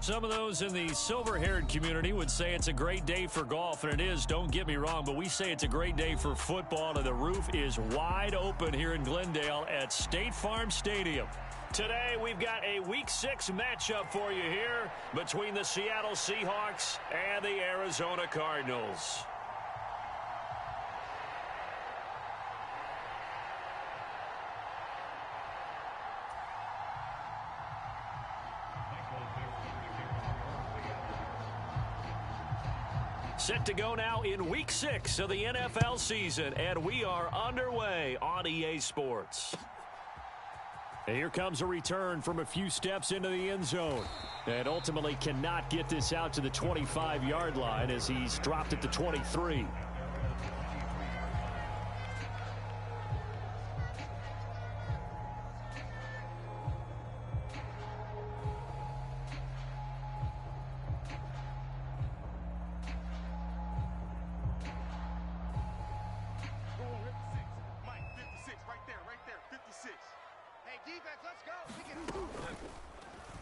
Some of those in the silver-haired community would say it's a great day for golf, and it is, don't get me wrong, but we say it's a great day for football, and the roof is wide open here in Glendale at State Farm Stadium. Today, we've got a Week 6 matchup for you here between the Seattle Seahawks and the Arizona Cardinals. Set to go now in Week 6 of the NFL season, and we are underway on EA Sports. And here comes a return from a few steps into the end zone. And ultimately cannot get this out to the 25-yard line as he's dropped it to 23.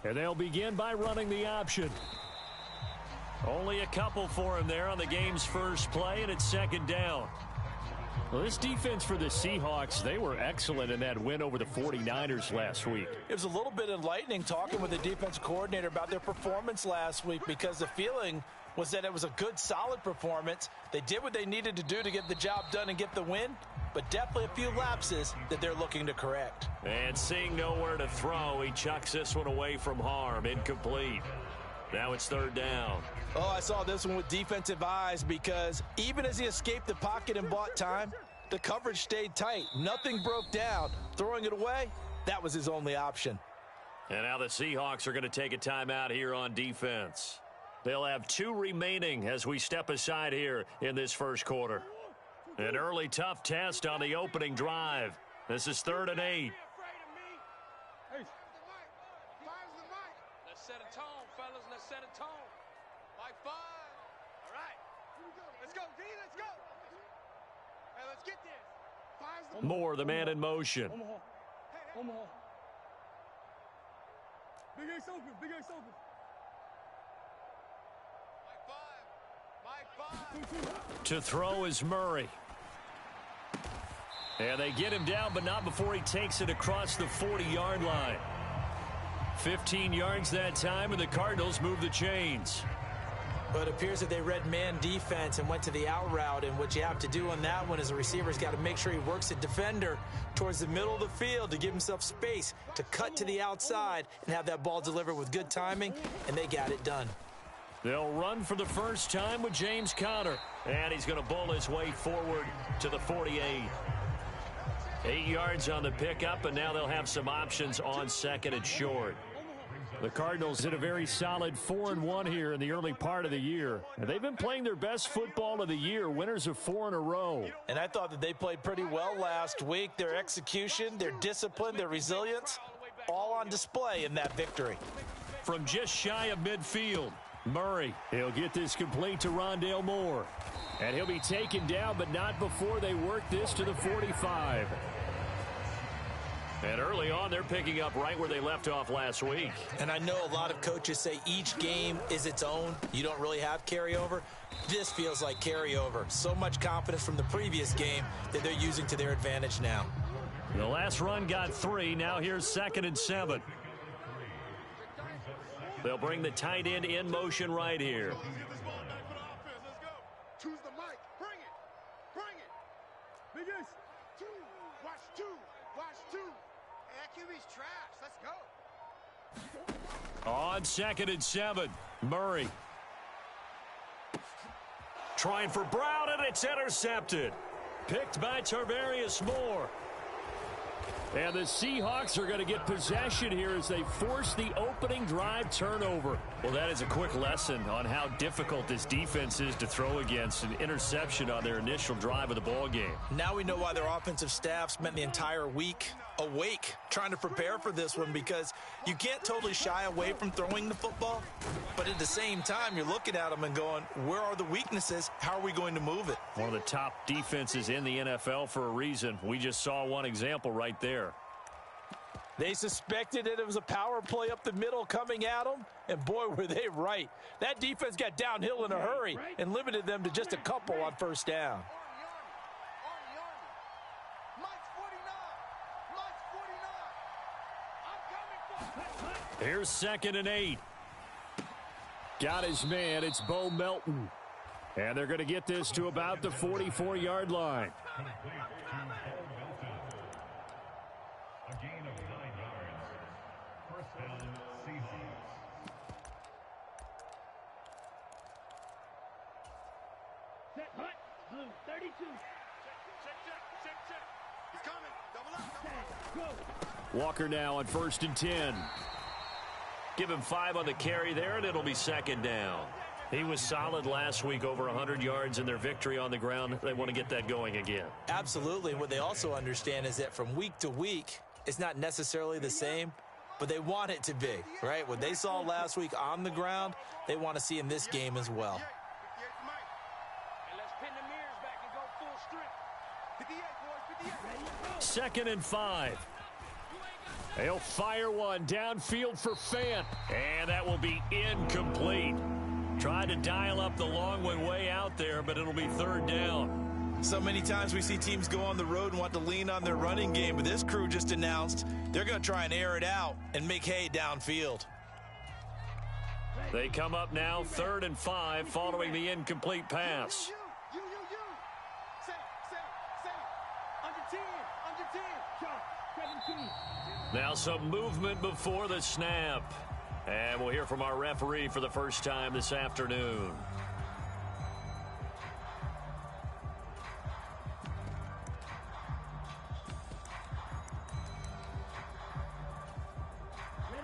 And they'll begin by running the option. Only a couple for him there on the game's first play, and it's second down. Well, this defense for the Seahawks, they were excellent in that win over the 49ers last week. It was a little bit enlightening talking with the defense coordinator about their performance last week, because the feeling was that it was a good, solid performance. They did what they needed to do to get the job done and get the win, but definitely a few lapses that they're looking to correct. And seeing nowhere to throw, he chucks this one away from harm. Incomplete. Now it's third down. Oh, I saw this one with defensive eyes, because even as he escaped the pocket and bought time, the coverage stayed tight. Nothing broke down. Throwing it away, that was his only option. And now the Seahawks are going to take a timeout here on defense. They'll have 2 remaining as we step aside here in this first quarter. An early tough test on the opening drive. This is 3rd and 8. Let's set a tone, fellas. Let's set a tone. Like 5. All right. Let's go, D. Let's go. Hey, let's get this. Moore, the man in motion. Omaha. Big Ace open. Big Ace open. To throw is Murray. And they get him down, but not before he takes it across the 40-yard line. 15 yards that time, and the Cardinals move the chains. But it appears that they read man defense and went to the out route, and what you have to do on that one is the receiver's got to make sure he works the defender towards the middle of the field to give himself space to cut to the outside and have that ball delivered with good timing, and they got it done. They'll run for the first time with James Conner. And he's going to bowl his way forward to the 48. 8 yards on the pickup, and now they'll have some options on second and short. The Cardinals did a very solid 4-1 here in the early part of the year. And they've been playing their best football of the year, winners of 4 in a row. And I thought that they played pretty well last week. Their execution, their discipline, their resilience, all on display in that victory. From just shy of midfield, Murray, he'll get this complete to Rondale Moore. And he'll be taken down, but not before they work this to the 45. And early on, they're picking up right where they left off last week. And I know a lot of coaches say each game is its own. You don't really have carryover. This feels like carryover. So much confidence from the previous game that they're using to their advantage now. The last run got 3. Now here's 2nd and 7. They'll bring the tight end in motion right here. Choose the mic. Bring it. Bring it. Biggest. 2. Watch 2. Watch 2. Hey, that QB's trash. Let's go. On 2nd and 7, Murray. Trying for Brown, and it's intercepted. Picked by Tarvarius Moore. And the Seahawks are going to get possession here as they force the opening drive turnover. Well, that is a quick lesson on how difficult this defense is to throw against. An interception on their initial drive of the ball game. Now we know why their offensive staff spent the entire week awake trying to prepare for this one, because you can't totally shy away from throwing the football, but at the same time you're looking at them and going, where are the weaknesses? How are we going to move it? One of the top defenses in the NFL for a reason. We just saw one example right there. They suspected that it was a power play up the middle coming at them, and boy, were they right. That defense got downhill in a hurry and limited them to just a couple on first down. Here's 2nd and 8. Got his man. It's Bo Melton. And they're going to get this to about the 44-yard line. A gain of 9 yards. First down, Seahawks. Set, hut, blue, 32. Check. He's coming. Double up. Go. Walker now on 1st and 10. Give him 5 on the carry there, and it'll be 2nd down. He was solid last week, over 100 yards in their victory on the ground. They want to get that going again. Absolutely. What they also understand is that from week to week, it's not necessarily the same, but they want it to be, right? What they saw last week on the ground, they want to see in this game as well. And let's pin the mirrors back and go full strength. 58, boys, 58. 2nd and 5. He'll fire one downfield for Fant, and that will be incomplete. Tried to dial up the long one way out there, but it'll be 3rd down. So many times we see teams go on the road and want to lean on their running game, but this crew just announced they're going to try and air it out and make hay downfield. They come up now 3rd and 5 following the incomplete pass. You. Say. Under 10. Shot, 17. Now some movement before the snap. And we'll hear from our referee for the first time this afternoon.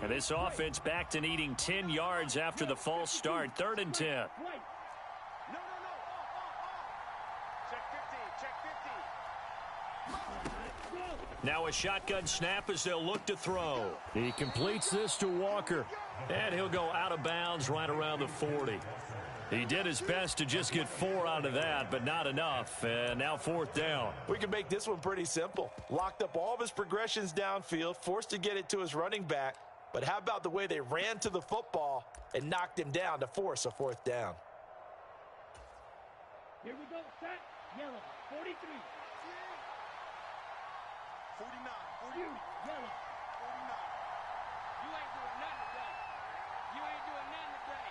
And this offense back to needing 10 yards after the false start. 3rd and 10. No. Check 50. Now a shotgun snap as they'll look to throw. He completes this to Walker. And he'll go out of bounds right around the 40. He did his best to just get 4 out of that, but not enough. And now 4th down. We can make this one pretty simple. Locked up all of his progressions downfield, forced to get it to his running back. But how about the way they ran to the football and knocked him down to force a 4th down? Here we go, set, yellow, 43. 49. You, yellow. 49. You ain't doing nothing today.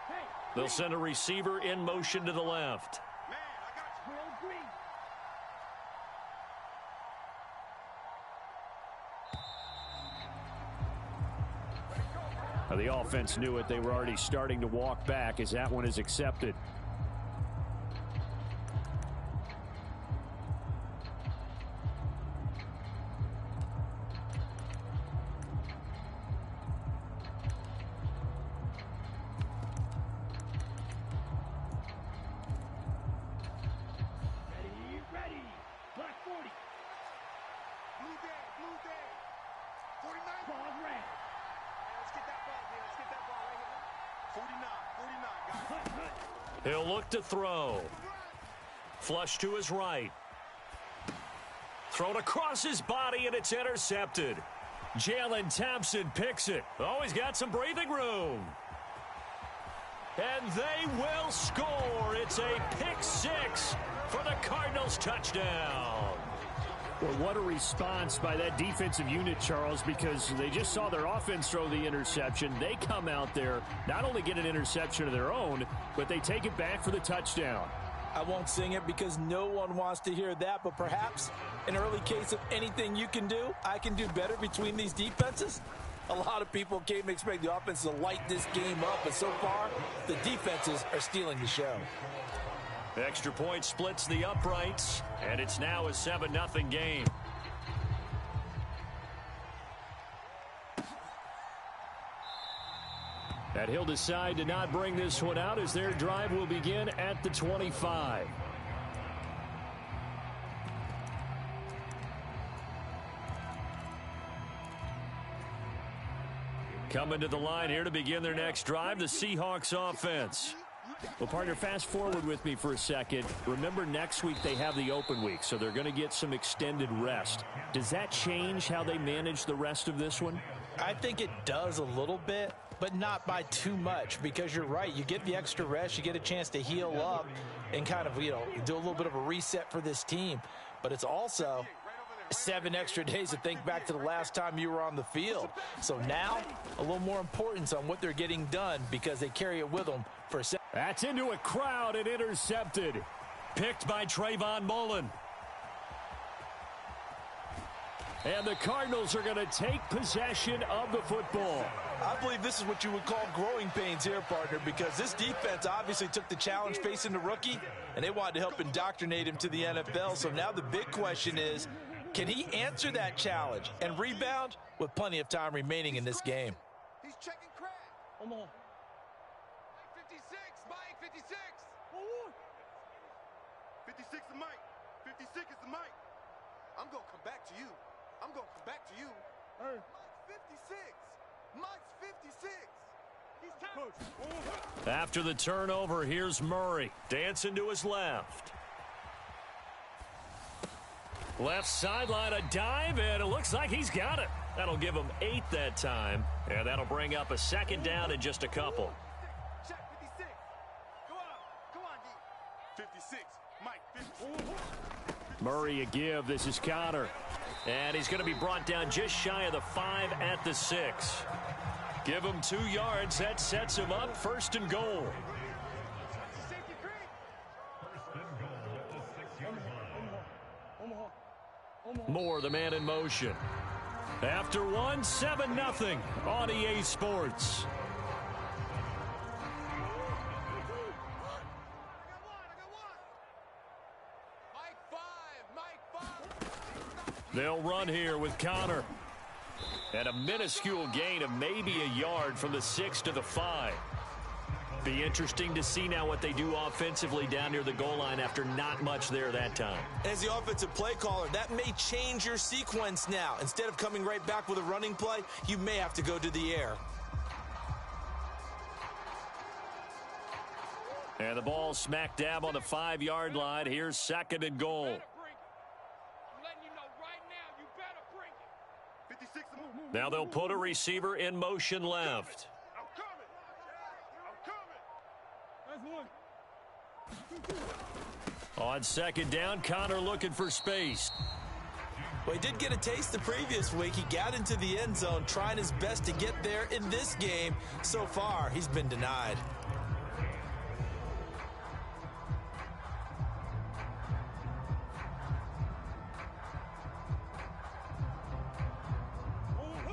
Hey, They'll send a receiver in motion to the left. Man, I got you. Will green. The offense knew it. They were already starting to walk back as that one is accepted. Ready. Black 40. Blue day. 49. Ball red. Let's get that ball, man. Let's get that ball right here. 49. Got it. He'll look to throw. Flush to his right. Thrown across his body, and it's intercepted. Jalen Thompson picks it. Oh, he's got some breathing room. And they will score. It's a pick 6 for the Cardinals touchdown. Well, what a response by that defensive unit, Charles, because they just saw their offense throw the interception. They come out there, not only get an interception of their own, but they take it back for the touchdown. I won't sing it because no one wants to hear that, but perhaps an early case of anything you can do, I can do better between these defenses. A lot of people came expect the offense to light this game up, but so far, the defenses are stealing the show. Extra point splits the uprights, and it's now a 7-0 game. And he'll decide to not bring this one out as their drive will begin at the 25. Coming to the line here to begin their next drive, the Seahawks offense. Well, partner, fast forward with me for a second. Remember, next week they have the open week, so they're going to get some extended rest. Does that change how they manage the rest of this one? I think it does a little bit, but not by too much, because you're right. You get the extra rest, you get a chance to heal up and kind of, do a little bit of a reset for this team. But it's also 7 extra days to think back to the last time you were on the field. So now, a little more importance on what they're getting done because they carry it with them for a second. That's into a crowd and intercepted. Picked by Trayvon Mullen. And the Cardinals are going to take possession of the football. I believe this is what you would call growing pains here, partner, because this defense obviously took the challenge facing the rookie, and they wanted to help indoctrinate him to the NFL. So now the big question is, can he answer that challenge and rebound with plenty of time remaining in this game? He's checking crack. Come on. 56, Mike, 56. 56 is Mike. 56 is the Mike. I'm going to come back to you. I'm going to come back to you. Hey. Mike's 56. He's Coach. After the turnover, here's Murray. Dancing to his left. Left sideline, a dive, and it looks like he's got it. That'll give him 8 that time, and that'll bring up a second down in just a couple. Check 56. Go on, D. 56. Mike, 56. Murray a give. This is Connor. And he's going to be brought down just shy of the 5 at the 6. Give him 2 yards. That sets him up. 1st and goal. Safety creek. 1st and goal at the 6-yard line. Moore, the man in motion. After one, 7-0 on EA Sports. They'll run here with Connor. And a minuscule gain of maybe a yard from the 6 to the 5. Be interesting to see now what they do offensively down near the goal line after not much there that time. As the offensive play caller, that may change your sequence now. Instead of coming right back with a running play, you may have to go to the air. And the ball smack dab on the 5-yard line. Here's 2nd and goal. Now they'll put a receiver in motion left. On 2nd down, Connor looking for space. Well, he did get a taste the previous week. He got into the end zone, trying his best to get there in this game. So far, he's been denied.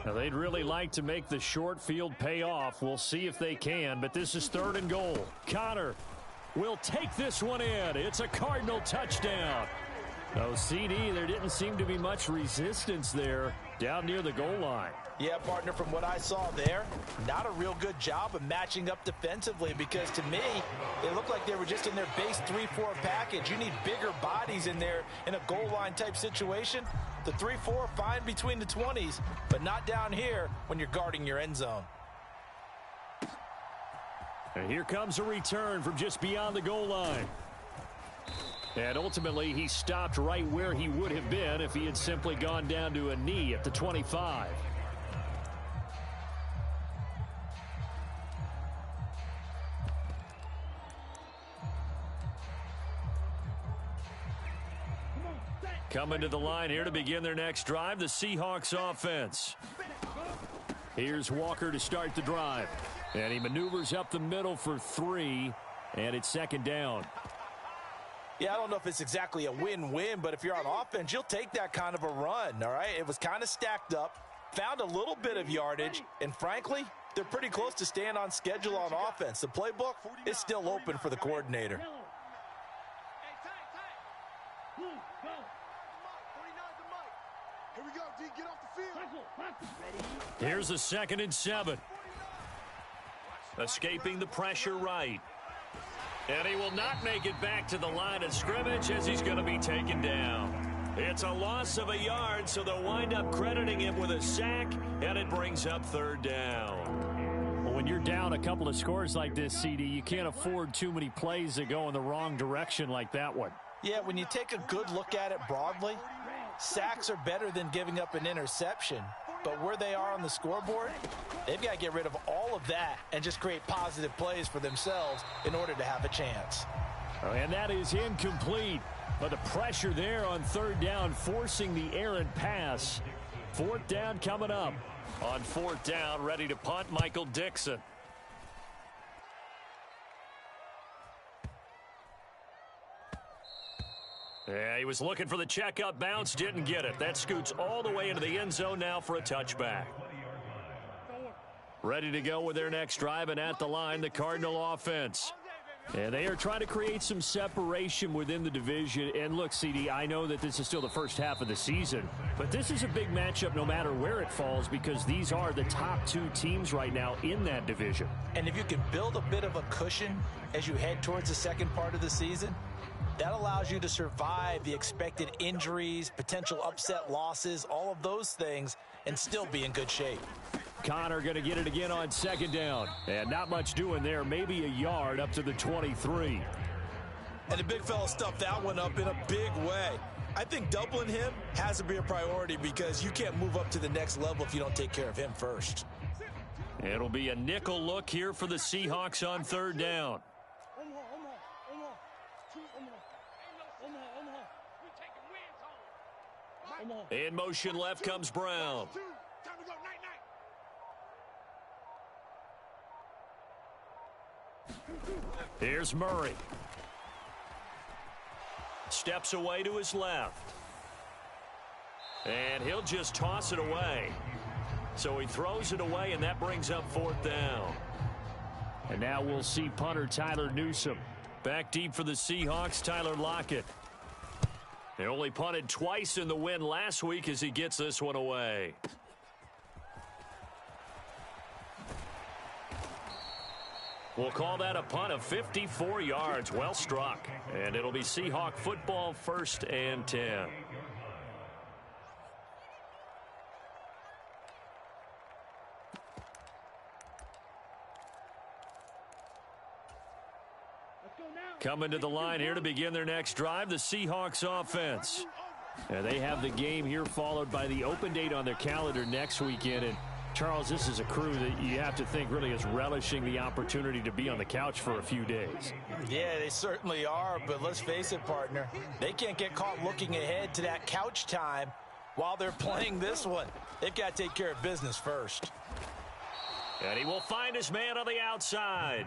Now, they'd really like to make the short field pay off. We'll see if they can, but this is 3rd and goal. Connor will take this one in. It's a Cardinal touchdown. No, CD, there didn't seem to be much resistance there down near the goal line. Yeah, partner, from what I saw there, not a real good job of matching up defensively because to me, it looked like they were just in their base 3-4 package. You need bigger bodies in there in a goal line type situation. The 3-4, fine between the 20s, but not down here when you're guarding your end zone. And here comes a return from just beyond the goal line. And ultimately, he stopped right where he would have been if he had simply gone down to a knee at the 25. Coming to the line here to begin their next drive, the Seahawks offense. Here's Walker to start the drive. And he maneuvers up the middle for 3, and it's 2nd down. Yeah, I don't know if it's exactly a win-win, but if you're on offense, you'll take that kind of a run, all right? It was kind of stacked up, found a little bit of yardage, and frankly, they're pretty close to staying on schedule on offense. The playbook is still open for the coordinator. Here we go, D. Get off the field. Here's a 2nd and 7. Escaping the pressure right. And he will not make it back to the line of scrimmage as he's going to be taken down. It's a loss of a yard, so they'll wind up crediting him with a sack, and it brings up 3rd down. Well, when when you're down a couple of scores like this, CD, you can't afford too many plays that go in the wrong direction like that one. Yeah, when you take a good look at it broadly, sacks are better than giving up an interception. But where they are on the scoreboard, they've got to get rid of all of that and just create positive plays for themselves in order to have a chance. And that is incomplete. But the pressure there on third down, forcing the errant pass. Fourth down coming up. On fourth down, ready to punt, Michael Dixon. Yeah, he was looking for the checkup bounce, didn't get it. That scoots all the way into the end zone now for a touchback. Ready to go with their next drive, and at the line, the Cardinal offense. And they are trying to create some separation within the division. And look, CD, I know that this is still the first half of the season, but this is a big matchup no matter where it falls because these are the top two teams right now in that division. And if you can build a bit of a cushion as you head towards the second part of the season, that allows you to survive the expected injuries, potential upset losses, all of those things, and still be in good shape. Connor going to get it again on second down. And not much doing there. Maybe a yard up to the 23. And the big fella stuffed that one up in a big way. I think doubling him has to be a priority because you can't move up to the next level if you don't take care of him first. It'll be a nickel look here for the Seahawks on third down. In motion left comes Brown. Here's Murray. Steps away to his left. And he'll just toss it away. So he throws it away, and that brings up fourth down. And now we'll see punter Tyler Newsome. Back deep for the Seahawks, Tyler Lockett. They only punted twice in the win last week as he gets this one away. We'll call that a punt of 54 yards. Well struck. And it'll be Seahawk football, 1st and 10. Coming to the line here to begin their next drive, the Seahawks offense. And they have the game here followed by the open date on their calendar next weekend. And Charles, this is a crew that you have to think really is relishing the opportunity to be on the couch for a few days. Yeah, they certainly are, but let's face it, partner. They can't get caught looking ahead to that couch time while they're playing this one. They've got to take care of business first. And he will find his man on the outside.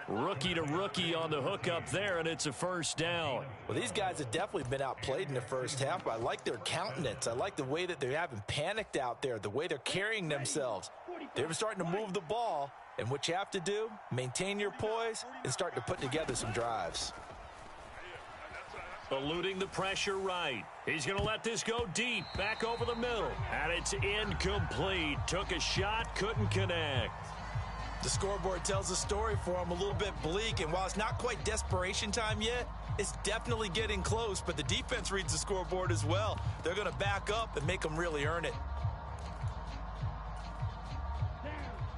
Rookie to rookie on the hook up there, and it's a first down. Well, these guys have definitely been outplayed in the first half, but I like their countenance. I like the way that they haven't panicked out there, the way they're carrying themselves. They're starting to move the ball, and what you have to do, maintain your poise and start to put together some drives. Eluding the pressure right. He's going to let this go deep, back over the middle, and it's incomplete. Took a shot, couldn't connect. The scoreboard tells a story for him, a little bit bleak, and while it's not quite desperation time yet, it's definitely getting close, but the defense reads the scoreboard as well. They're going to back up and make them really earn it.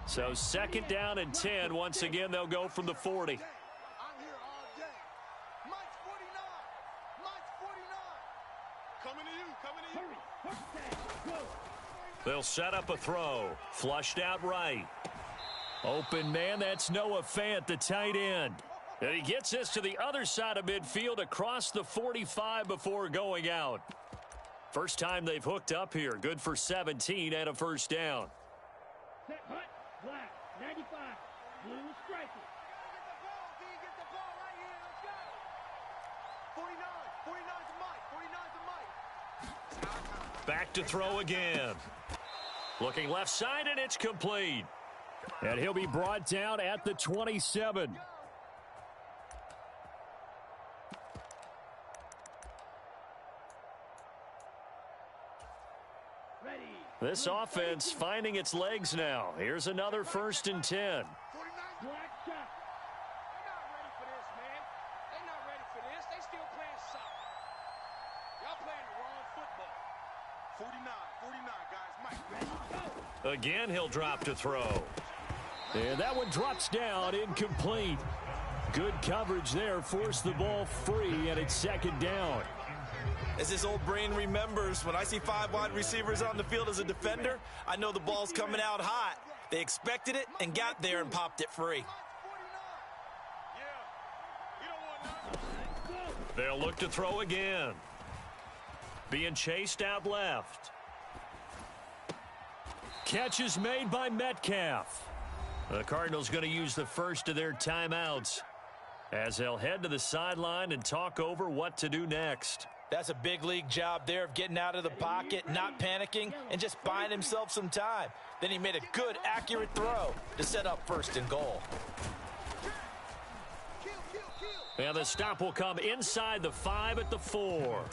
So 2nd down and 10. Once again, they'll go from the 40. I'm here all day. Mike's 49. Mike's 49. Coming to you. They'll set up a throw. Flushed out right. Open man, that's Noah Fant, the tight end. And he gets this to the other side of midfield across the 45 before going out. First time they've hooked up here. Good for 17 and a first down. Set, hut, black, 95, blue striker. Get the ball right here. Let's go. 49. 49 to Mike. 49 to Mike. Back to throw again. Looking left side, and it's complete. And he'll be brought down at the 27. Ready. This offense finding its legs now. Here's another 1st and 10. 49. Black shot. They're not ready for this, man. They're not ready for this. They still playing soccer. Y'all playing the wrong football. 49, guys. Mike, ready, go. Again, he'll drop to throw. And that one drops down, incomplete. Good coverage there, forced the ball free, and it's second down. As this old brain remembers, when I see 5 wide receivers on the field as a defender, I know the ball's coming out hot. They expected it and got there and popped it free. They'll look to throw again. Being chased out left. Catch is made by Metcalf. The Cardinals going to use the first of their timeouts as they'll head to the sideline and talk over what to do next. That's a big league job there of getting out of the pocket, not panicking, and just buying himself some time. Then he made a good, accurate throw to set up first and goal. And the stop will come inside the 5 at the 4.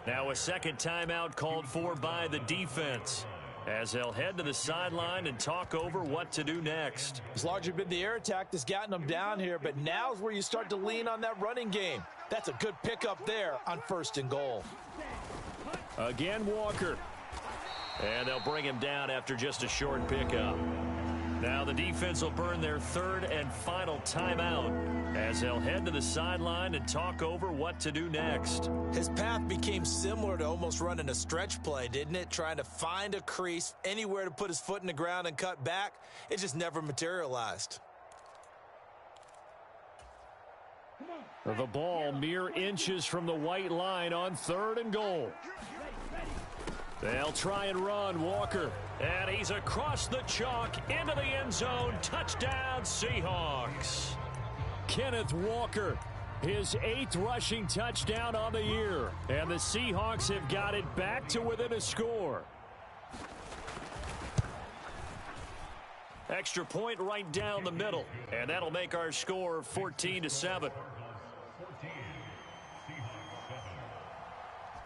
Now a second timeout called for by the defense as they'll head to the sideline and talk over what to do next. It's largely been the air attack that's gotten them down here, but now's where you start to lean on that running game. That's a good pickup there on first and goal. Again, Walker. And they'll bring him down after just a short pickup. Now the defense will burn their third and final timeout as they'll head to the sideline and talk over what to do next. His path became similar to almost running a stretch play, didn't it? Trying to find a crease, anywhere to put his foot in the ground and cut back. It just never materialized. The ball mere inches from the white line on third and goal. They'll try and run, Walker. And he's across the chalk into the end zone. Touchdown, Seahawks. Kenneth Walker, his 8th rushing touchdown on the year. And the Seahawks have got it back to within a score. Extra point right down the middle. And that'll make our score 14-7.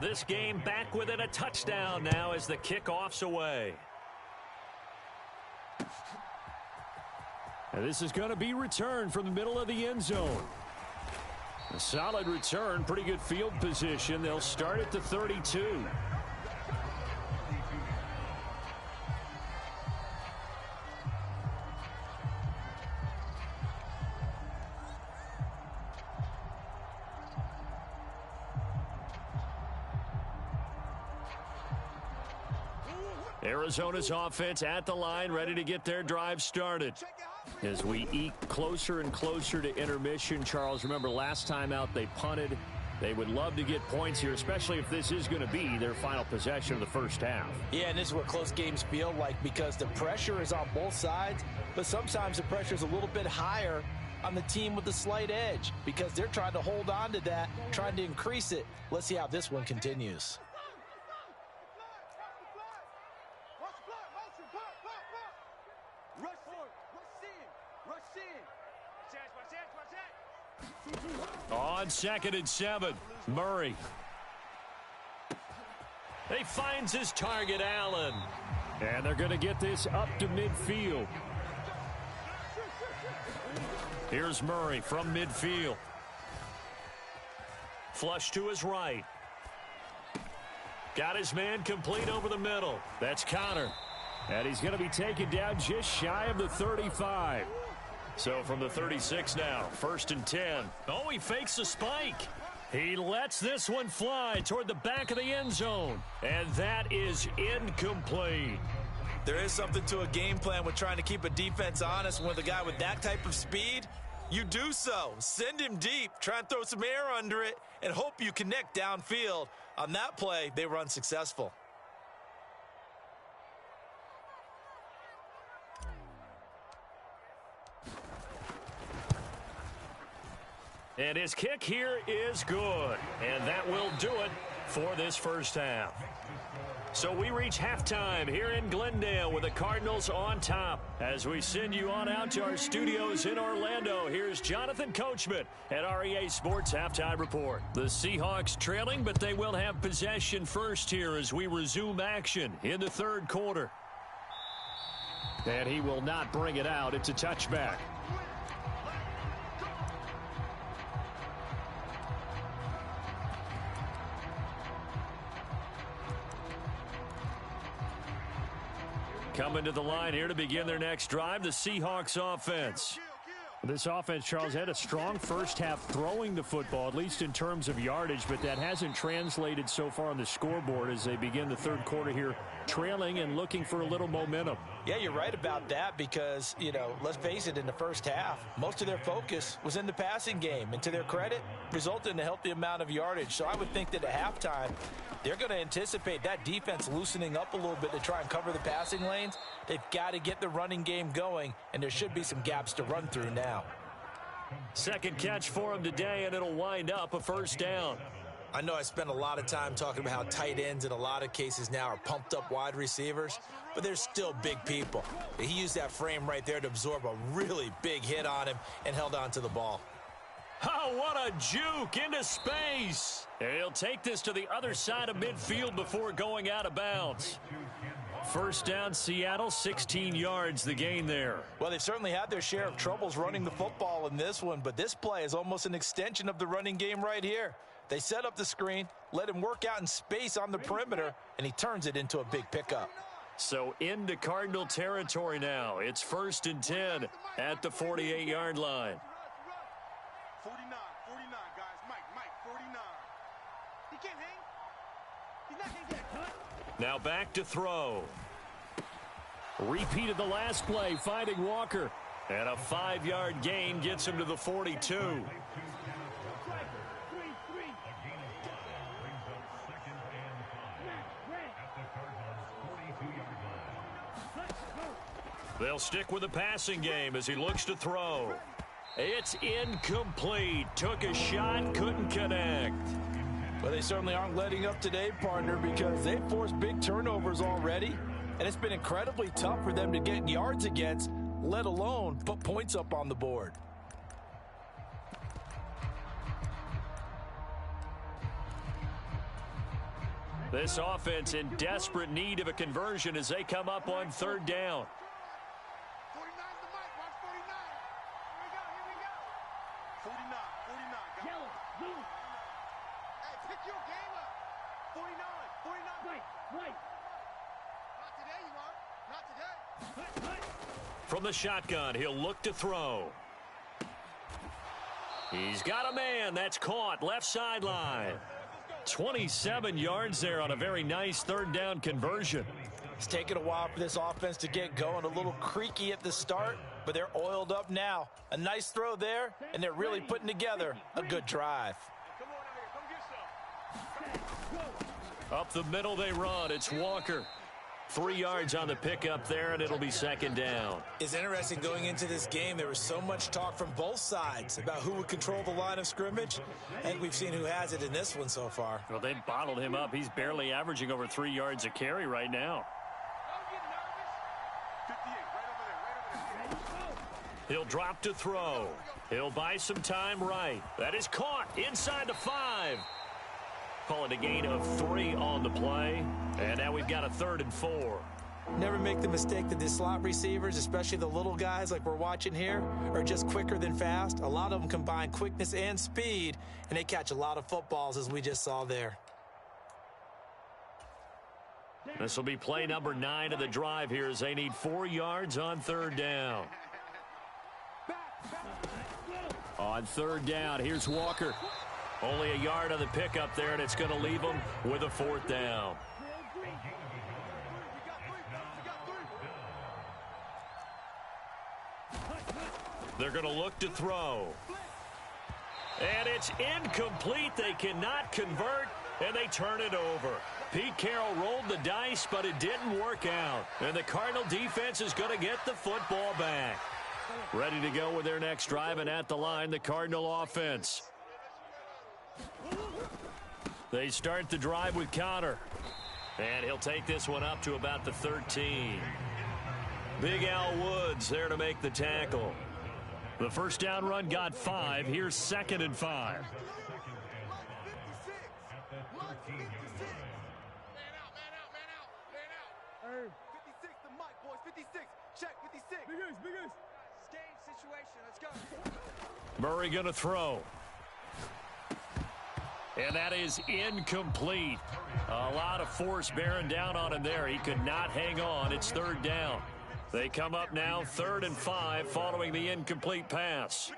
This game back within a touchdown now as the kickoff's away. And this is going to be returned from the middle of the end zone. A solid return, pretty good field position. They'll start at the 32. Arizona's offense at the line, ready to get their drive started. As we eke closer and closer to intermission, Charles, remember last time out they punted. They would love to get points here, especially if this is going to be their final possession of the first half. Yeah, and this is what close games feel like because the pressure is on both sides, but sometimes the pressure is a little bit higher on the team with the slight edge because they're trying to hold on to that, trying to increase it. Let's see how this one continues. On 2nd and 7, Murray. He finds his target, Allen. And they're going to get this up to midfield. Here's Murray from midfield. Flush to his right. Got his man complete over the middle. That's Connor. And he's going to be taken down just shy of the 35. So from the 36 now, 1st and 10. Oh, he fakes a spike. He lets this one fly toward the back of the end zone. And that is incomplete. There is something to a game plan with trying to keep a defense honest. With a guy with that type of speed, you do so. Send him deep, try and throw some air under it, and hope you connect downfield. On that play, they were unsuccessful. And his kick here is good. And that will do it for this first half. So we reach halftime here in Glendale with the Cardinals on top. As we send you on out to our studios in Orlando, here's Jonathan Coachman at REA Sports Halftime Report. The Seahawks trailing, but they will have possession first here as we resume action in the third quarter. And he will not bring it out. It's a touchback. Coming to the line here to begin their next drive, the Seahawks offense. This offense, Charles, had a strong first half throwing the football, at least in terms of yardage, but that hasn't translated so far on the scoreboard as they begin the third quarter here, trailing and looking for a little momentum. Yeah, you're right about that because, let's face it, in the first half, most of their focus was in the passing game. And to their credit, resulted in a healthy amount of yardage. So I would think that at halftime, they're going to anticipate that defense loosening up a little bit to try and cover the passing lanes. They've got to get the running game going, and there should be some gaps to run through now. Second catch for him today, and it'll wind up a first down. I know I spent a lot of time talking about how tight ends in a lot of cases now are pumped up wide receivers, but they're still big people. He used that frame right there to absorb a really big hit on him and held on to the ball. Oh, what a juke into space. He'll take this to the other side of midfield before going out of bounds. First down, Seattle, 16 yards, the gain there. Well, they've certainly had their share of troubles running the football in this one, but this play is almost an extension of the running game right here. They set up the screen, let him work out in space on the perimeter, and he turns it into a big pickup. So into Cardinal territory now. It's 1st and 10 at the 48-yard line. 49, guys. Mike, 49. He can't hang. He's not going to get cut. Now back to throw. Repeat of the last play, finding Walker. And a 5-yard gain gets him to the 42. They'll stick with the passing game as he looks to throw. It's incomplete. Took a shot, couldn't connect. Well, they certainly aren't letting up today, partner, because they've forced big turnovers already, and it's been incredibly tough for them to get yards against, let alone put points up on the board. This offense in desperate need of a conversion as they come up on 3rd down. 49's the mic. Watch 49. Here we go. 49, guys. Yellow, blue, Hey, pick your game up. 49. white. Not today, you are. Not today. Hut. From the shotgun, he'll look to throw. He's got a man. That's caught. Left sideline. 27 yards there on a very nice 3rd down conversion. It's taken a while for this offense to get going. A little creaky at the start, but they're oiled up now. A nice throw there, and they're really putting together a good drive. Come on out here. Come get some. Up the middle they run. It's Walker. 3 yards on the pickup there, and it'll be 2nd down. It's interesting going into this game. There was so much talk from both sides about who would control the line of scrimmage. I think we've seen who has it in this one so far. Well, they've bottled him up. He's barely averaging over 3 yards a carry right now. Don't get nervous. 58, right over there. He'll drop to throw. He'll buy some time right. That is caught inside the 5. Call it a gain of 3 on the play. And now we've got a 3rd and 4. Never make the mistake that the slot receivers, especially the little guys like we're watching here, are just quicker than fast. A lot of them combine quickness and speed, and they catch a lot of footballs, as we just saw there. This will be play number 9 of the drive here as they need 4 yards on 3rd down. On 3rd down, here's Walker. Only a yard on the pickup there, and it's going to leave them with a 4th down. They're going to look to throw. And it's incomplete. They cannot convert, and they turn it over. Pete Carroll rolled the dice, but it didn't work out. And the Cardinal defense is going to get the football back. Ready to go with their next drive, and at the line, the Cardinal offense. They start the drive with Connor. And he'll take this one up to about the 13. Big Al Woods there to make the tackle. The first down run got 5. Here's 2nd and 5. Man out. 56, the mic, boys. 56. Check, 56. Big Goose. Game situation. Let's go. Murray going to throw. And that is incomplete. A lot of force bearing down on him there. He could not hang on. It's third down. They come up now 3rd and 5 following the incomplete pass.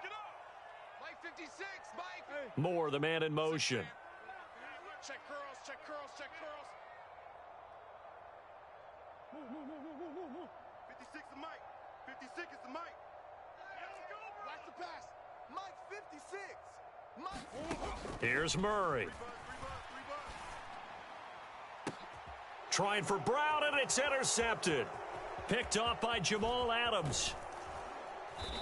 Mike 56, Mike. Moore, the man in motion. Check curls, check curls, check curls. 56 is Mike. 56 is the Mike. Watch the pass. Mike 56. Mike. Here's Murray. Trying for Brown, and it's intercepted. Picked off by Jamal Adams.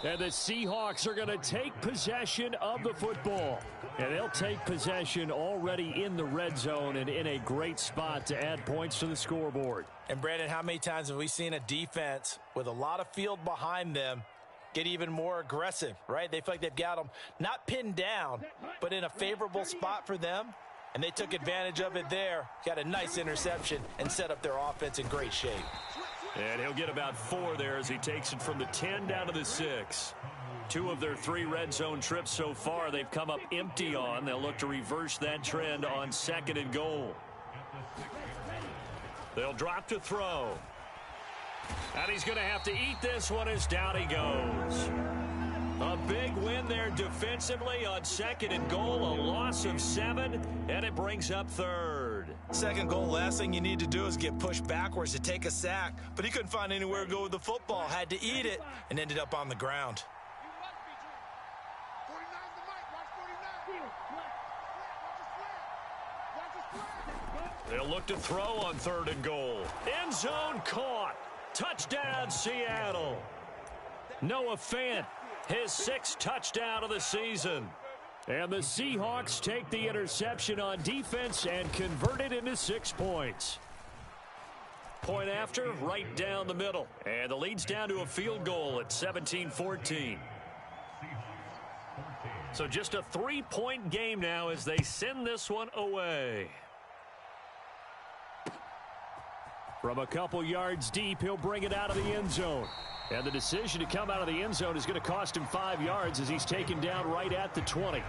And the Seahawks are going to take possession of the football. And they'll take possession already in the red zone and in a great spot to add points to the scoreboard. And, Brandon, how many times have we seen a defense with a lot of field behind them get even more aggressive, right? They feel like they've got them not pinned down, but in a favorable spot for them. And they took advantage of it there. Got a nice interception and set up their offense in great shape. And he'll get about 4 there as he takes it from the 10 down to the 6. 2 of their 3 red zone trips so far they've come up empty on. They'll look to reverse that trend on 2nd and goal. They'll drop to throw. And he's going to have to eat this one as down he goes. A big win there defensively on 2nd and goal. A loss of 7, and it brings up 3rd. 2nd goal, last thing you need to do is get pushed backwards to take a sack. But he couldn't find anywhere to go with the football. Had to eat it and ended up on the ground. You must be 49's the Mike. Watch 49. Watch his square. They'll look to throw on 3rd and goal. End zone caught. Touchdown, Seattle. Noah Fant, his 6th touchdown of the season. And the Seahawks take the interception on defense and convert it into 6 points. Point after, right down the middle. And the lead's down to a field goal at 17-14. So just a 3-point game now as they send this one away. From a couple yards deep, he'll bring it out of the end zone. And the decision to come out of the end zone is going to cost him 5 yards as he's taken down right at the 20.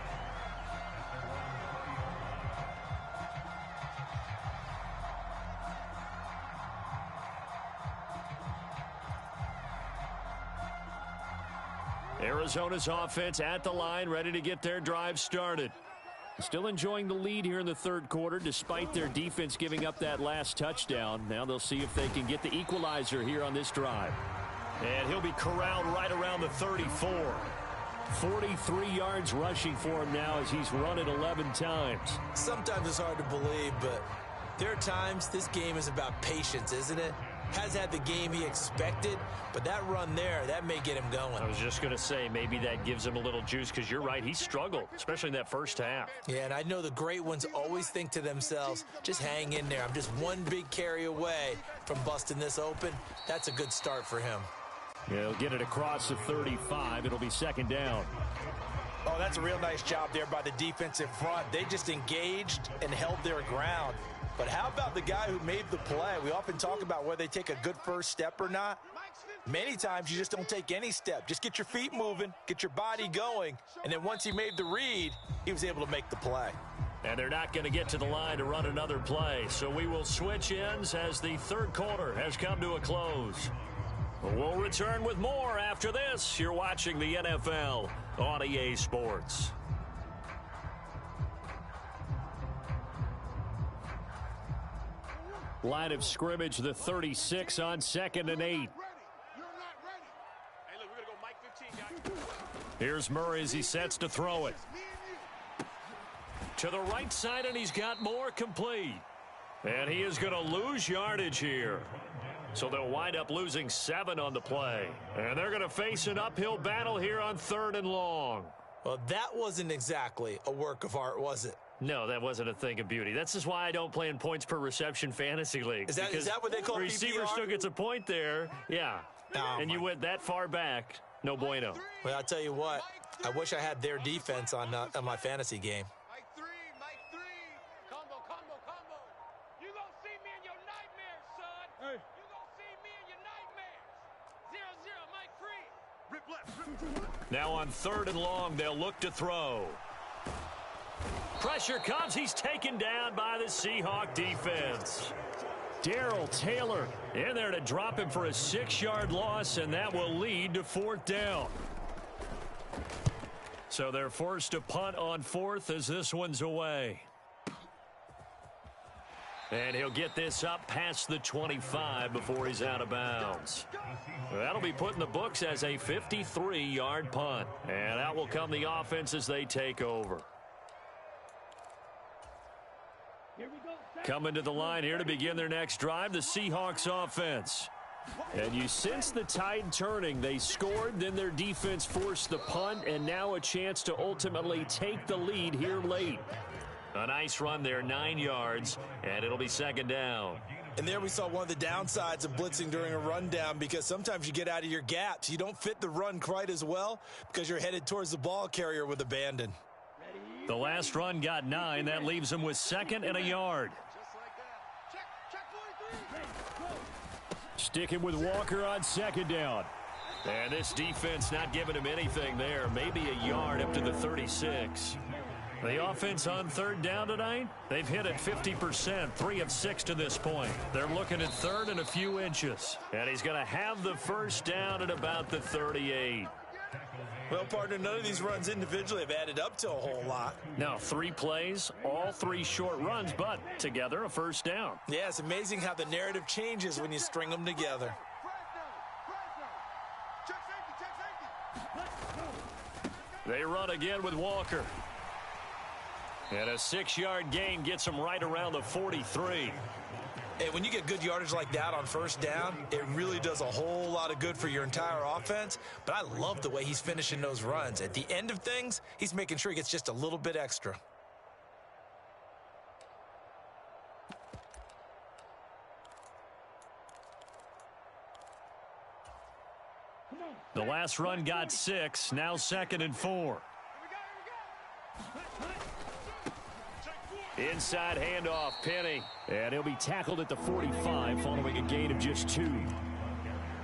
Arizona's offense at the line, ready to get their drive started. Still enjoying the lead here in the 3rd quarter, despite their defense giving up that last touchdown. Now they'll see if they can get the equalizer here on this drive. And he'll be corralled right around the 34. 43 yards rushing for him now as he's run it 11 times. Sometimes it's hard to believe, but there are times this game is about patience, isn't it? Has had the game he expected, but that run there, that may get him going. I was just going to say, maybe that gives him a little juice, because you're right, he struggled, especially in that first half. Yeah, and I know the great ones always think to themselves, just hang in there. I'm just one big carry away from busting this open. That's a good start for him. Yeah, he'll get it across the 35. It'll be 2nd down. Oh, that's a real nice job there by the defensive front. They just engaged and held their ground. But how about the guy who made the play? We often talk about whether they take a good first step or not. Many times you just don't take any step. Just get your feet moving, get your body going, and then once he made the read, he was able to make the play. And they're not going to get to the line to run another play. So we will switch ends as the 3rd quarter has come to a close. We'll return with more after this. You're watching the NFL on EA Sports. Line of scrimmage, the 36 on 2nd and 8. You're not ready. Hey, look, we're going to go Mike 15, guys. Here's Murray as he sets to throw it. Me and you. To the right side, and he's got more complete. And he is going to lose yardage here. So they'll wind up losing 7 on the play. And they're going to face an uphill battle here on 3rd and long. Well, that wasn't exactly a work of art, was it? No, that wasn't a thing of beauty. That's just why I don't play in points per reception fantasy leagues. Is that what they call the receiver PPR? still gets a point there. Yeah. Oh, and you went that far back. No bueno. Well, I'll tell you what. I wish I had their defense on my fantasy game. Mike 3, Mike 3. Combo, combo, combo. You gonna see me in your nightmares, son. Hey. You gonna see me in your nightmares. 0-0, Mike 3. Rip left, rip. Now on 3rd and long, they'll look to throw. Pressure comes. He's taken down by the Seahawk defense. Darrell Taylor in there to drop him for a 6-yard loss, and that will lead to 4th down. So they're forced to punt on 4th as this one's away. And he'll get this up past the 25 before he's out of bounds. That'll be put in the books as a 53-yard punt. And out will come the offense as they take over. Coming to the line here to begin their next drive, the Seahawks offense. And you sense the tide turning. They scored, then their defense forced the punt, and now a chance to ultimately take the lead here late. A nice run there, 9 yards, and it'll be 2nd down. And there we saw one of the downsides of blitzing during a rundown, because sometimes you get out of your gaps. You don't fit the run quite as well because you're headed towards the ball carrier with abandon. The last run got 9. That leaves him with 2nd and a yard. Sticking with Walker on 2nd down. And this defense not giving him anything there. Maybe a yard up to the 36. The offense on 3rd down tonight, they've hit it 50%, 3 of 6 to this point. They're looking at 3rd and a few inches. And he's going to have the 1st down at about the 38. Well, partner, none of these runs individually have added up to a whole lot. Now, 3 plays, all 3 short runs, but together a 1st down. Yeah, it's amazing how the narrative changes when you string them together. They run again with Walker. And a 6-yard gain gets him right around the 43. Hey, when you get good yardage like that on 1st down, it really does a whole lot of good for your entire offense. But I love the way he's finishing those runs. At the end of things, he's making sure he gets just a little bit extra. The last run got 6, now 2nd and 4. Inside handoff, Penny. And he'll be tackled at the 45 following a gain of just 2.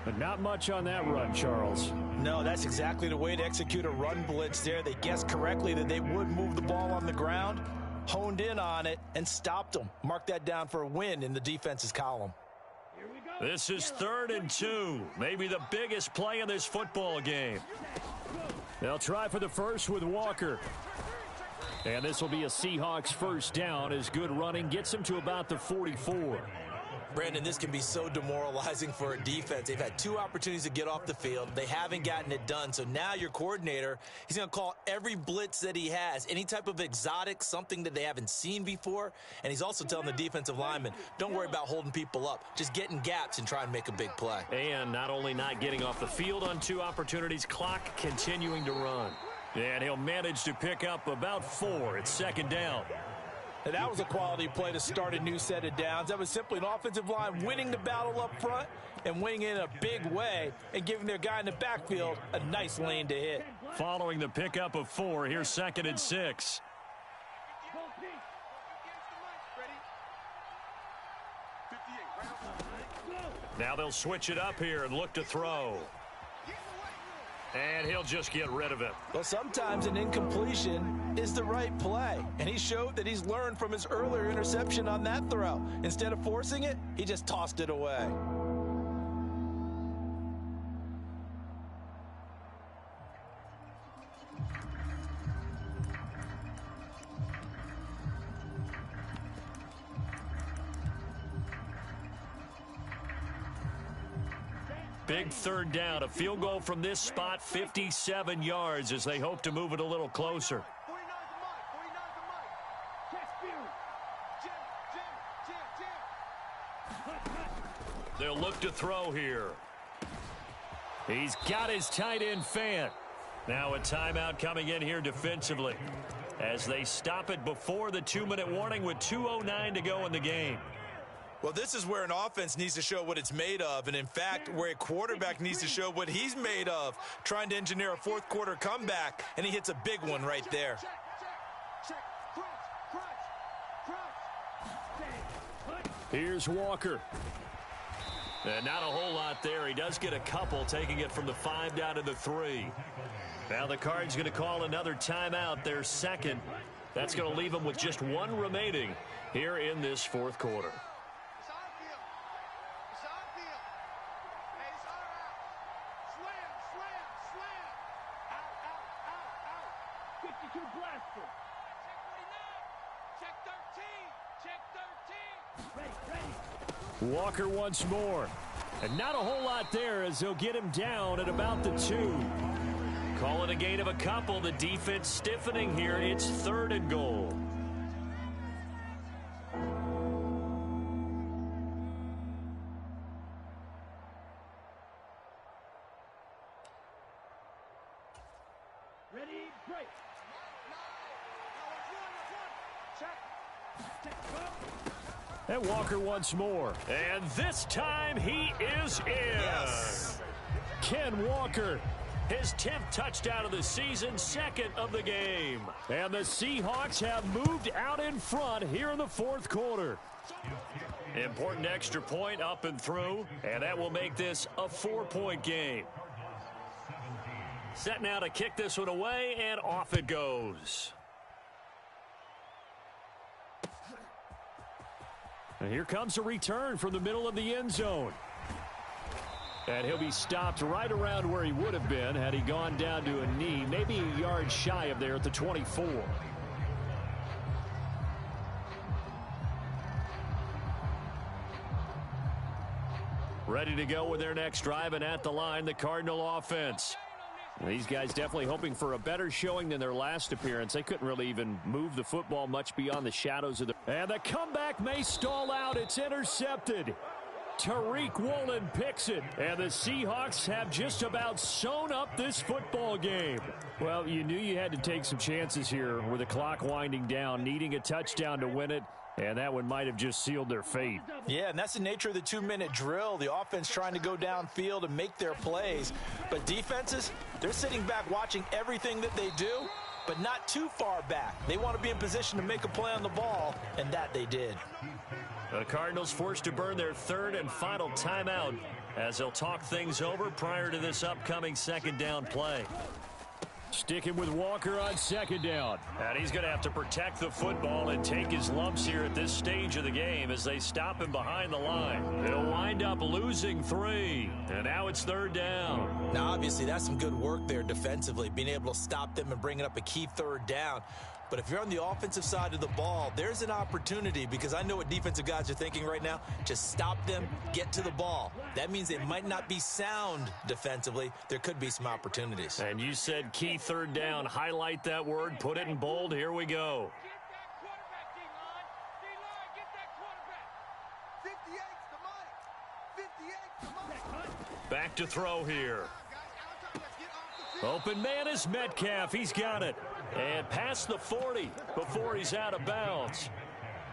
But not much on that run, Charles. No, that's exactly the way to execute a run blitz there. They guessed correctly that they would move the ball on the ground, honed in on it, and stopped them. Mark that down for a win in the defense's column. This is 3rd and 2. Maybe the biggest play in this football game. They'll try for the first with Walker. And this will be a Seahawks 1st down as good running gets him to about the 44. Brandon, this can be so demoralizing for a defense. They've had 2 opportunities to get off the field. They haven't gotten it done. So now your coordinator, he's going to call every blitz that he has, any type of exotic, something that they haven't seen before. And he's also telling the defensive lineman, don't worry about holding people up. Just get in gaps and try and make a big play. And not only not getting off the field on 2 opportunities, clock continuing to run. And he'll manage to pick up about 4 at 2nd down. And that was a quality play to start a new set of downs. That was simply an offensive line winning the battle up front and winning in a big way and giving their guy in the backfield a nice lane to hit. Following the pickup of 4, here's 2nd and 6. Now they'll switch it up here and look to throw. And he'll just get rid of it. Well, sometimes an incompletion is the right play. And he showed that he's learned from his earlier interception on that throw. Instead of forcing it, he just tossed it away. Big 3rd down, a field goal from this spot, 57 yards as they hope to move it a little closer. They'll look to throw here. He's got his tight end Fant. Now a timeout coming in here defensively as they stop it before the 2-minute warning with 2:09 to go in the game. Well, this is where an offense needs to show what it's made of, and in fact, where a quarterback needs to show what he's made of, trying to engineer a 4th quarter comeback, and he hits a big one right there. Here's Walker. And not a whole lot there. He does get a couple, taking it from the 5 down to the 3. Now the Cards going to call another timeout, their 2nd. That's going to leave them with just one remaining here in this fourth quarter. It's our field. It's our field. Hey, it's our out. Slam, slam, slam. Out, out, out, out. 52 blaster. Check 13. Check 13. Ready, ready. Walker once more. And not a whole lot there as they'll get him down at about the 2. Call it a gain of a couple. The defense stiffening here. It's 3rd and goal. Ready, break. Check. And Walker once more. And this time he is in. Yes. Ken Walker. His 10th touchdown of the season, 2nd of the game. And the Seahawks have moved out in front here in the fourth quarter. Important extra point up and through, and that will make this a 4-point game. Set now to kick this one away, and off it goes. And here comes a return from the middle of the end zone. And he'll be stopped right around where he would have been had he gone down to a knee, maybe a yard shy of there at the 24. Ready to go with their next drive, and at the line, the Cardinal offense. These guys definitely hoping for a better showing than their last appearance. They couldn't really even move the football much beyond the shadows of the... And the comeback may stall out. It's intercepted. Tariq Woolen picks it, and the Seahawks have just about sewn up this football game. Well, you knew you had to take some chances here with the clock winding down, needing a touchdown to win it, and that one might have just sealed their fate. Yeah, and that's the nature of the 2-minute drill. The offense trying to go downfield and make their plays. But defenses, they're sitting back watching everything that they do, but not too far back. They want to be in position to make a play on the ball, and that they did. The Cardinals forced to burn their 3rd and final timeout as they'll talk things over prior to this upcoming 2nd down play. Sticking with Walker on 2nd down. And he's going to have to protect the football and take his lumps here at this stage of the game as they stop him behind the line. They'll wind up losing 3. And now it's 3rd down. Now, obviously, that's some good work there defensively, being able to stop them and bringing up a key 3rd down. But if you're on the offensive side of the ball, there's an opportunity, because I know what defensive guys are thinking right now. Just stop them, get to the ball. That means they might not be sound defensively. There could be some opportunities. And you said key 3rd down. Highlight that word. Put it in bold. Here we go. Get that quarterback, D-line. D-line, get that quarterback. 58's the money. 58's the money. Back to throw here. Open man is Metcalf. He's got it. And past the 40 before he's out of bounds.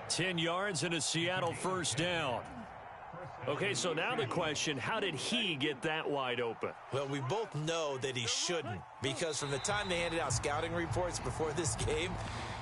10 yards and a Seattle 1st down. Okay, so now the question, how did he get that wide open? Well, we both know that he shouldn't, because from the time they handed out scouting reports before this game,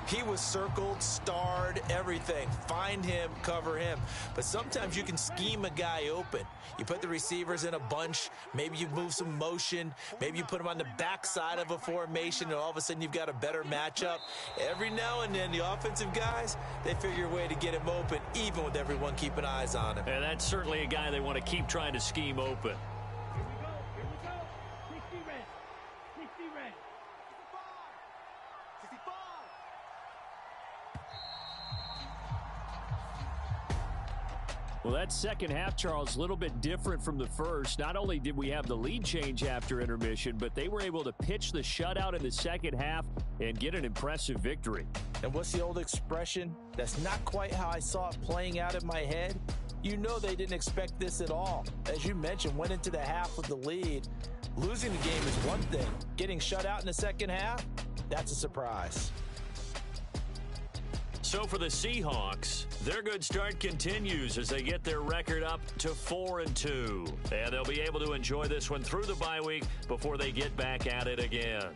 he was circled, starred, everything. Find him, cover him. But sometimes you can scheme a guy open. You put the receivers in a bunch. Maybe you move some motion. Maybe you put them on the backside of a formation, and all of a sudden you've got a better matchup. Every now and then, the offensive guys, they figure a way to get him open, even with everyone keeping eyes on him. And that's certainly a guy they want to keep trying to scheme open. Here we go. 60 red. 60 red. 65. Well, that second half, Charles, a little bit different from the first. Not only did we have the lead change after intermission, but they were able to pitch the shutout in the second half and get an impressive victory. And what's the old expression? That's not quite how I saw it playing out in my head. You know they didn't expect this at all. As you mentioned, went into the half with the lead. Losing the game is one thing. Getting shut out in the second half, that's a surprise. So for the Seahawks, their good start continues as they get their record up to 4-2. And they'll be able to enjoy this one through the bye week before they get back at it again.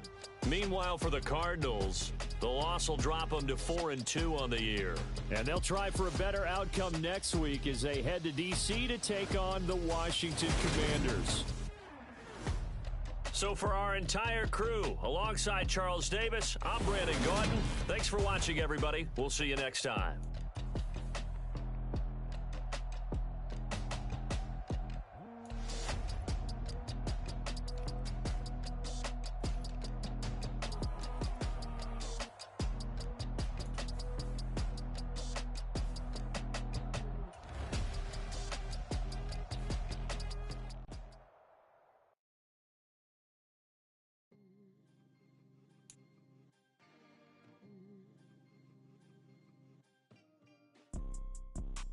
Meanwhile, for the Cardinals, the loss will drop them to 4-2 on the year. And they'll try for a better outcome next week as they head to D.C. to take on the Washington Commanders. So for our entire crew, alongside Charles Davis, I'm Brandon Gordon. Thanks for watching, everybody. We'll see you next time.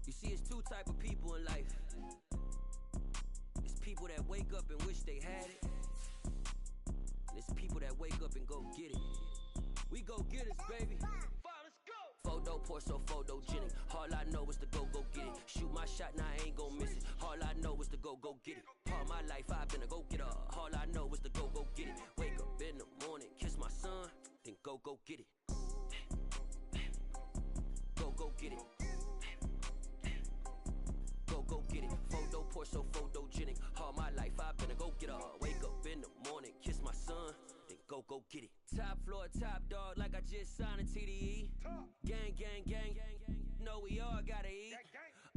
You see, it's two type of people in life. It's people that wake up and wish they had it. And it's people that wake up and go get it. We go get it, baby. Let's go. Photo porso, photogenic. All I know is to go get it. Shoot my shot, now I ain't gon' miss it. All I know is to go get it. All my life I've been a go getter. All I know is to go get it. Wake up in the morning, kiss my son, then go get it. Go get it. Go get it. Photo porso, photogenic. All my life I've been a go getter. Wake up in the morning, kiss my son, then go get it. Top floor, top dog, like I just signed a TDE. Gang, gang, gang, gang, gang. Know we all gotta eat.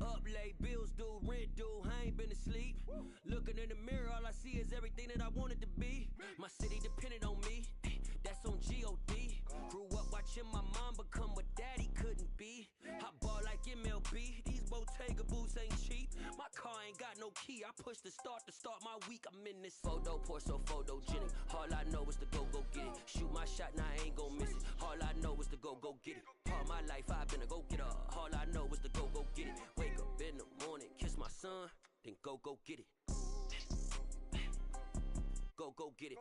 Up late, bills due, rent due, I ain't been asleep. Looking in the mirror, all I see is everything that I wanted to be. My city depended on me, that's on G.O.D. Grew up watching my mom become what daddy couldn't be. I ball like MLB, these Bottega boots ain't cheap. My car ain't got no key, I push the start to start my week. I'm in this photo porso, photogenic. All I know is to go get it. Shoot my shot, now I ain't gon' miss it. All I know is to go get it. All my life I've been a go getter. All I know is to go get it. Wake up in the morning, kiss my son, then go get it. Go get it.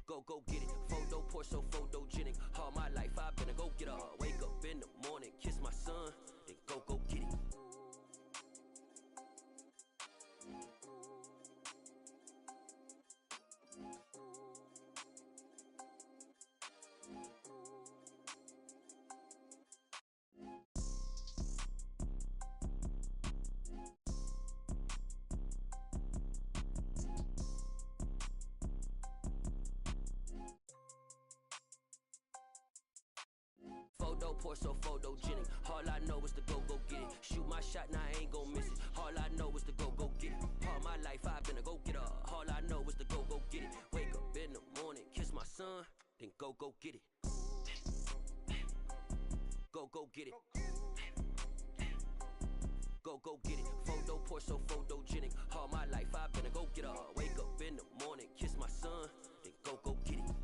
Go get it. Photo porso, photogenic. All my life I've been a go getter. Wake up in the morning, kiss my son, then go get it. Photo porso, photogenic. All I know is to go get it. Shoot my shot, now I ain't gon' miss it. All I know is to go get it. All my life I've been a go getter. All I know is to go get it. Wake up in the morning, kiss my son, then go get it. Go get it. Go get it. Photo porso, photogenic. All my life I've been a go getter. Wake up in the morning, kiss my son, then go get it.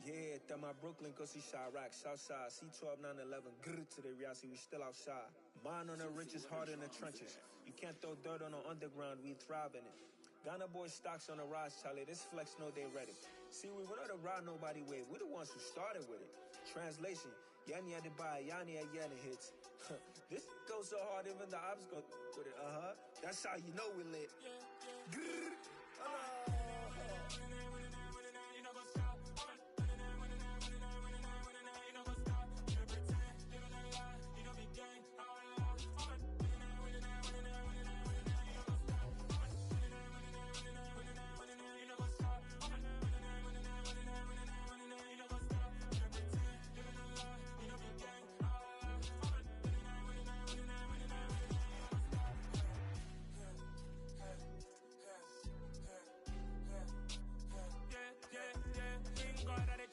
Yeah, that my Brooklyn, cause he shot rock, Southside, C12, 911, grrr to the reality, we still outside. Mine on the richest, heart in the trenches. You can't throw dirt on the underground, we thrive in it. Ghana boys stocks on the rise, Charlie, this flex know they ready. See, we were not to ride nobody with, we the ones who started with it. Translation, Yanni had to buy, Yanni had Yanni hits. This goes so hard, even the ops go with it, That's how you know we lit. Grrr,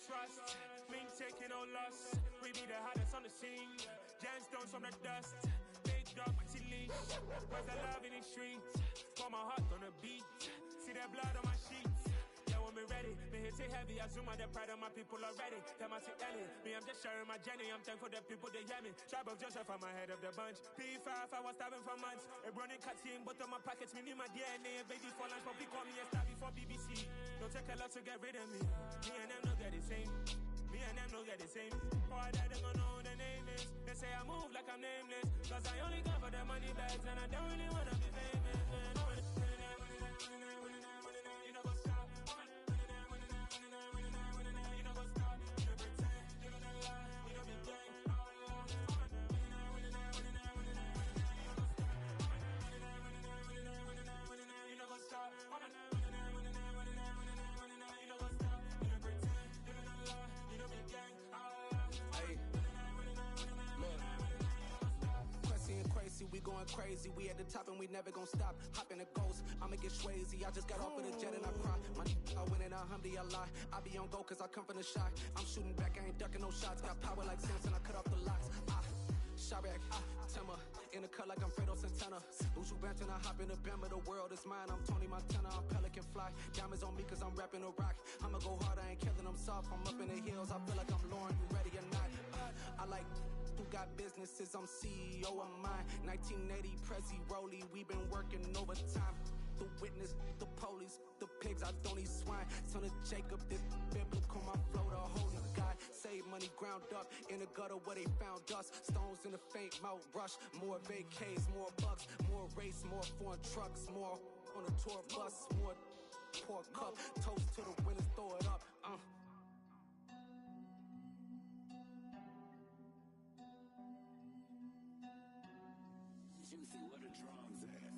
trust, mean taking no loss. We be the hardest on the scene. Gemstones from the dust. Big dog, but she leash. Where's the love in the streets? Pour my heart on the beat. See that blood on my sheets. Yeah, when we ready, me hit it heavy. I zoom out the pride of my people already. Them I see Ellie. Me, I'm just sharing my journey. I'm thankful that people they hear me. Tribe of Joseph, I'm ahead of the bunch. P5, I was starving for months. A running cutscene, but on my pockets, me need my DNA. Baby for lunch, but we call me a star before BBC. Don't take a lot to get rid of me. Me and them don't get the same. Me and them don't get the same. Boy, that they gonna know who the name is. They say I move like I'm nameless. Cause I only come for the money bags and I don't really wanna be famous, man. You know what's up? You know what's up? You pretend, you don't lie, you don't be gang. going crazy. We at the top and we never gonna stop. Hop in a ghost, I'ma get swayzy. I just got off of the jet and I cry. My I win in a Humvee, I lie. I be on go cause I come from the shot. I'm shooting back, I ain't ducking no shots. Got power like Samson, I cut off the locks. Chirac, Timmer, in the cut like I'm Fredo Santana. Buju Banton, I hop in the Bama, the world is mine. I'm Tony Montana, I'm Pelican Fly. Diamonds on me cause I'm rapping a rock. I'ma go hard, I ain't killing them soft. I'm up in the hills, I feel like I'm Lauren, you ready or not? I like who got businesses, I'm CEO of mine. 1980, Prezi Rolly, we been working overtime. The witness, the police, the pigs, I don't eat swine. Son of Jacob, this biblical, my flow, the whole new God. Save money ground up in the gutter where they found us. Stones in the faint Mount Rush. More vacays, more bucks, more race, more foreign trucks, more on a tour bus, more pour cup. Toast to the winners, throw it up. Juicy, what a drums at.